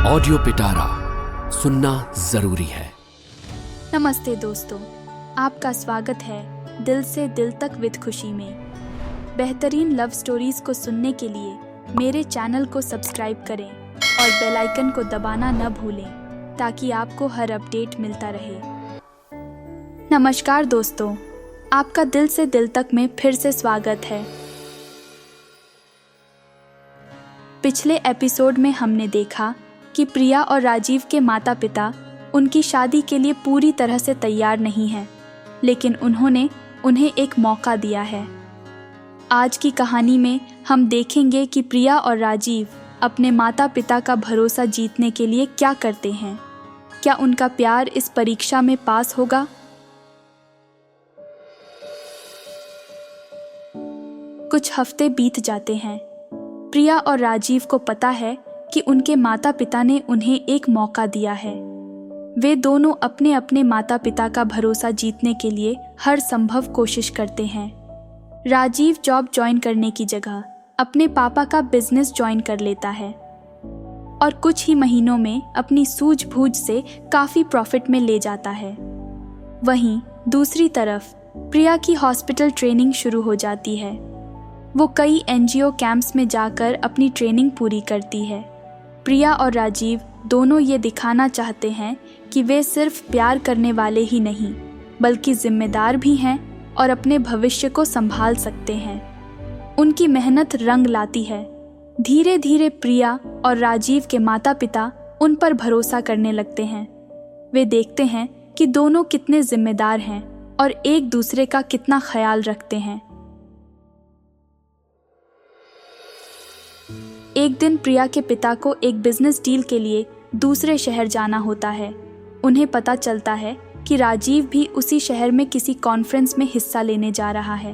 Audio पिटारा सुनना जरूरी है। नमस्ते दोस्तों, आपका स्वागत है दिल से दिल तक विद खुशी में। बेहतरीन लव स्टोरीज को सुनने के लिए मेरे चैनल को सब्सक्राइब करें और बेल आइकन को दबाना न भूलें ताकि आपको हर अपडेट मिलता रहे। नमस्कार दोस्तों, आपका दिल से दिल तक में फिर से स्वागत है। पिछले एपिसोड में हमने देखा कि प्रिया और राजीव के माता पिता उनकी शादी के लिए पूरी तरह से तैयार नहीं हैं, लेकिन उन्होंने उन्हें एक मौका दिया है। आज की कहानी में हम देखेंगे कि प्रिया और राजीव अपने माता पिता का भरोसा जीतने के लिए क्या करते हैं। क्या उनका प्यार इस परीक्षा में पास होगा? कुछ हफ्ते बीत जाते हैं। प्रिया और राजीव को पता है कि उनके माता पिता ने उन्हें एक मौका दिया है। वे दोनों अपने अपने माता पिता का भरोसा जीतने के लिए हर संभव कोशिश करते हैं। राजीव जॉब ज्वाइन करने की जगह अपने पापा का बिजनेस ज्वाइन कर लेता है और कुछ ही महीनों में अपनी सूझबूझ से काफ़ी प्रॉफिट में ले जाता है। वहीं दूसरी तरफ प्रिया की हॉस्पिटल ट्रेनिंग शुरू हो जाती है। वो कई एनजीओ कैंप्स में जाकर अपनी ट्रेनिंग पूरी करती है। प्रिया और राजीव दोनों ये दिखाना चाहते हैं कि वे सिर्फ प्यार करने वाले ही नहीं बल्कि जिम्मेदार भी हैं और अपने भविष्य को संभाल सकते हैं। उनकी मेहनत रंग लाती है। धीरे धीरे प्रिया और राजीव के माता पिता उन पर भरोसा करने लगते हैं। वे देखते हैं कि दोनों कितने जिम्मेदार हैं और एक दूसरे का कितना ख्याल रखते हैं। एक दिन प्रिया के पिता को एक बिजनेस डील के लिए दूसरे शहर जाना होता है। उन्हें पता चलता है कि राजीव भी उसी शहर में किसी कॉन्फ्रेंस में हिस्सा लेने जा रहा है।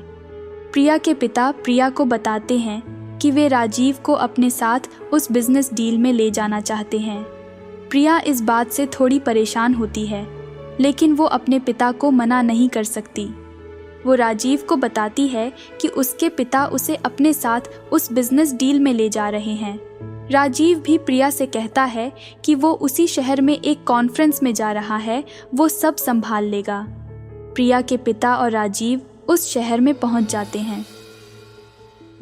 प्रिया के पिता प्रिया को बताते हैं कि वे राजीव को अपने साथ उस बिजनेस डील में ले जाना चाहते हैं। प्रिया इस बात से थोड़ी परेशान होती है, लेकिन वो अपने पिता को मना नहीं कर सकती। वो राजीव को बताती है कि उसके पिता उसे अपने साथ उस बिजनेस डील में ले जा रहे हैं। राजीव भी प्रिया से कहता है कि वो उसी शहर में एक कॉन्फ्रेंस में जा रहा है, वो सब संभाल लेगा। प्रिया के पिता और राजीव उस शहर में पहुंच जाते हैं।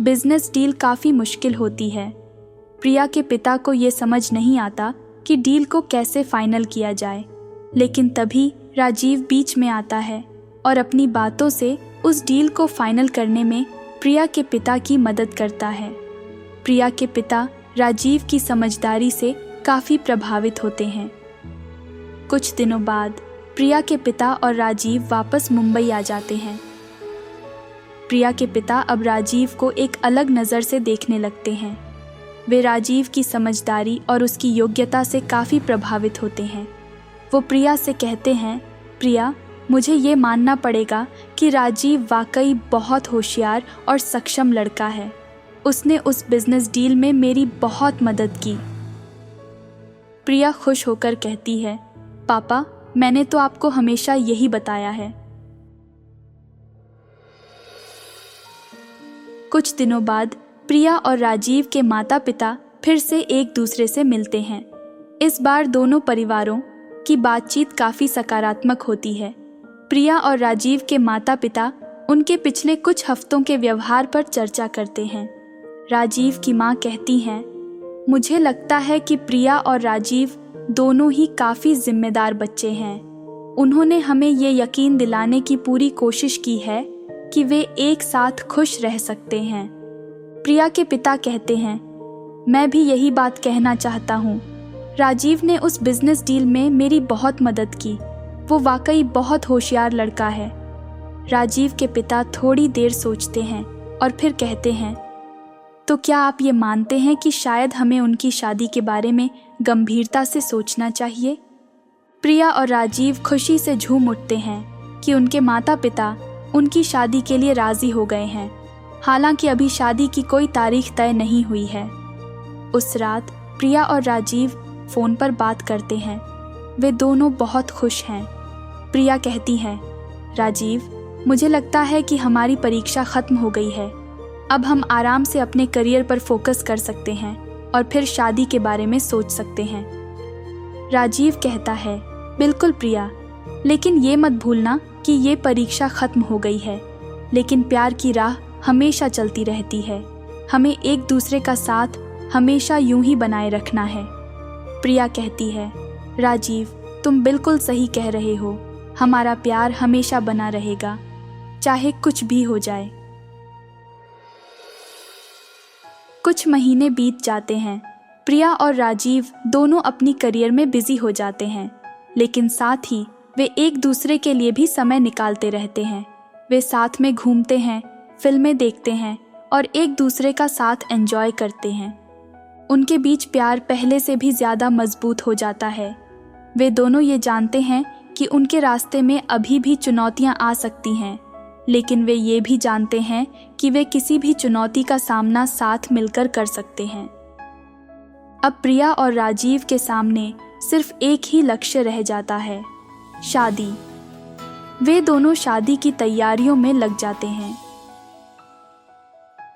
बिजनेस डील काफ़ी मुश्किल होती है। प्रिया के पिता को ये समझ नहीं आता कि डील को कैसे फाइनल किया जाए, लेकिन तभी राजीव बीच में आता है और अपनी बातों से उस डील को फाइनल करने में प्रिया के पिता की मदद करता है। प्रिया के पिता राजीव की समझदारी से काफ़ी प्रभावित होते हैं। कुछ दिनों बाद प्रिया के पिता और राजीव वापस मुंबई आ जाते हैं। प्रिया के पिता अब राजीव को एक अलग नज़र से देखने लगते हैं। वे राजीव की समझदारी और उसकी योग्यता से काफ़ी प्रभावित होते हैं। वो प्रिया से कहते हैं, प्रिया, मुझे ये मानना पड़ेगा कि राजीव वाकई बहुत होशियार और सक्षम लड़का है। उसने उस बिजनेस डील में मेरी बहुत मदद की। प्रिया खुश होकर कहती है, पापा, मैंने तो आपको हमेशा यही बताया है। कुछ दिनों बाद प्रिया और राजीव के माता पिता फिर से एक दूसरे से मिलते हैं। इस बार दोनों परिवारों की बातचीत काफ़ी सकारात्मक होती है। प्रिया और राजीव के माता पिता उनके पिछले कुछ हफ्तों के व्यवहार पर चर्चा करते हैं। राजीव की मां कहती हैं, मुझे लगता है कि प्रिया और राजीव दोनों ही काफ़ी जिम्मेदार बच्चे हैं। उन्होंने हमें ये यकीन दिलाने की पूरी कोशिश की है कि वे एक साथ खुश रह सकते हैं। प्रिया के पिता कहते हैं, मैं भी यही बात कहना चाहता हूँ। राजीव ने उस बिजनेस डील में मेरी बहुत मदद की। वो वाकई बहुत होशियार लड़का है। राजीव के पिता थोड़ी देर सोचते हैं और फिर कहते हैं, तो क्या आप ये मानते हैं कि शायद हमें उनकी शादी के बारे में गंभीरता से सोचना चाहिए? प्रिया और राजीव खुशी से झूम उठते हैं कि उनके माता पिता उनकी शादी के लिए राज़ी हो गए हैं। हालांकि अभी शादी की कोई तारीख तय नहीं हुई है। उस रात प्रिया और राजीव फ़ोन पर बात करते हैं। वे दोनों बहुत खुश हैं। प्रिया कहती है, राजीव, मुझे लगता है कि हमारी परीक्षा ख़त्म हो गई है। अब हम आराम से अपने करियर पर फोकस कर सकते हैं और फिर शादी के बारे में सोच सकते हैं। राजीव कहता है, बिल्कुल प्रिया, लेकिन ये मत भूलना कि ये परीक्षा खत्म हो गई है, लेकिन प्यार की राह हमेशा चलती रहती है। हमें एक दूसरे का साथ हमेशा यूं ही बनाए रखना है। प्रिया कहती है, राजीव, तुम बिल्कुल सही कह रहे हो, हमारा प्यार हमेशा बना रहेगा, चाहे कुछ भी हो जाए। कुछ महीने बीत जाते हैं। प्रिया और राजीव दोनों अपनी करियर में बिजी हो जाते हैं, लेकिन साथ ही वे एक दूसरे के लिए भी समय निकालते रहते हैं। वे साथ में घूमते हैं, फिल्में देखते हैं और एक दूसरे का साथ एंजॉय करते हैं। उनके बीच प्यार पहले से भी ज़्यादा मजबूत हो जाता है। वे दोनों ये जानते हैं कि उनके रास्ते में अभी भी चुनौतियां आ सकती हैं, लेकिन वे ये भी जानते हैं कि वे किसी भी चुनौती का सामना साथ मिलकर कर सकते हैं। अब प्रिया और राजीव के सामने सिर्फ एक ही लक्ष्य रह जाता है, शादी। वे दोनों शादी की तैयारियों में लग जाते हैं।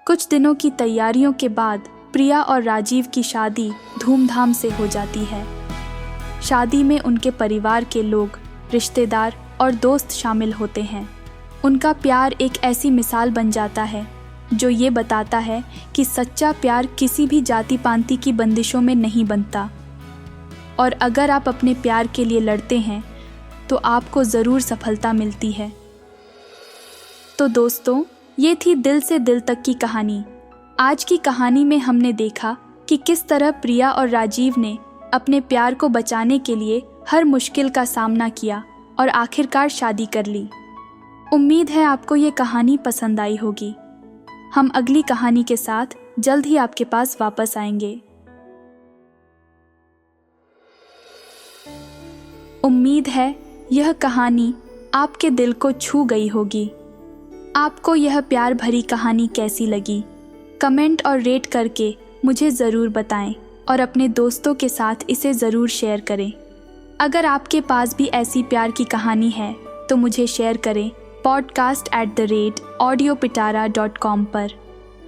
कुछ दिनों की तैयारियों के बाद प्रिया और राजीव की शादी धूमधाम से हो जाती है। शादी में उनके परिवार के लोग, रिश्तेदार और दोस्त शामिल होते हैं। उनका प्यार एक ऐसी मिसाल बन जाता है जो ये बताता है कि सच्चा प्यार किसी भी जाति पांति की बंदिशों में नहीं बनता, और अगर आप अपने प्यार के लिए लड़ते हैं तो आपको ज़रूर सफलता मिलती है। तो दोस्तों, ये थी दिल से दिल तक की कहानी। आज की कहानी में हमने देखा कि किस तरह प्रिया और राजीव ने अपने प्यार को बचाने के लिए हर मुश्किल का सामना किया और आखिरकार शादी कर ली। उम्मीद है आपको ये कहानी पसंद आई होगी। हम अगली कहानी के साथ जल्द ही आपके पास वापस आएंगे। उम्मीद है यह कहानी आपके दिल को छू गई होगी। आपको यह प्यार भरी कहानी कैसी लगी? कमेंट और रेट करके मुझे ज़रूर बताएं और अपने दोस्तों के साथ इसे ज़रूर शेयर करें। अगर आपके पास भी ऐसी प्यार की कहानी है तो मुझे शेयर करें podcast@audiopitara.com पर,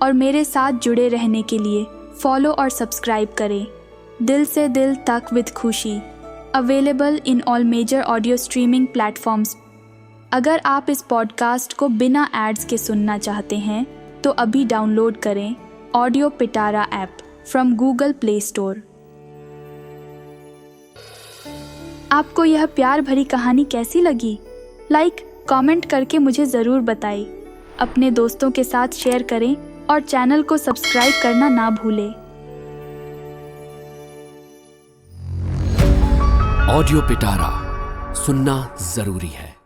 और मेरे साथ जुड़े रहने के लिए फॉलो और सब्सक्राइब करें। दिल से दिल तक विद खुशी, available in all major audio streaming platforms. अगर आप इस पॉडकास्ट को बिना एड्स के सुनना चाहते हैं तो अभी डाउनलोड करें audio Pitara app from Google play store. आपको यह प्यार भरी कहानी कैसी लगी? कमेंट करके मुझे ज़रूर बताएं। अपने दोस्तों के साथ शेयर करें और चैनल को सब्सक्राइब करना ना भूलें। ऑडियो पिटारा सुनना जरूरी है।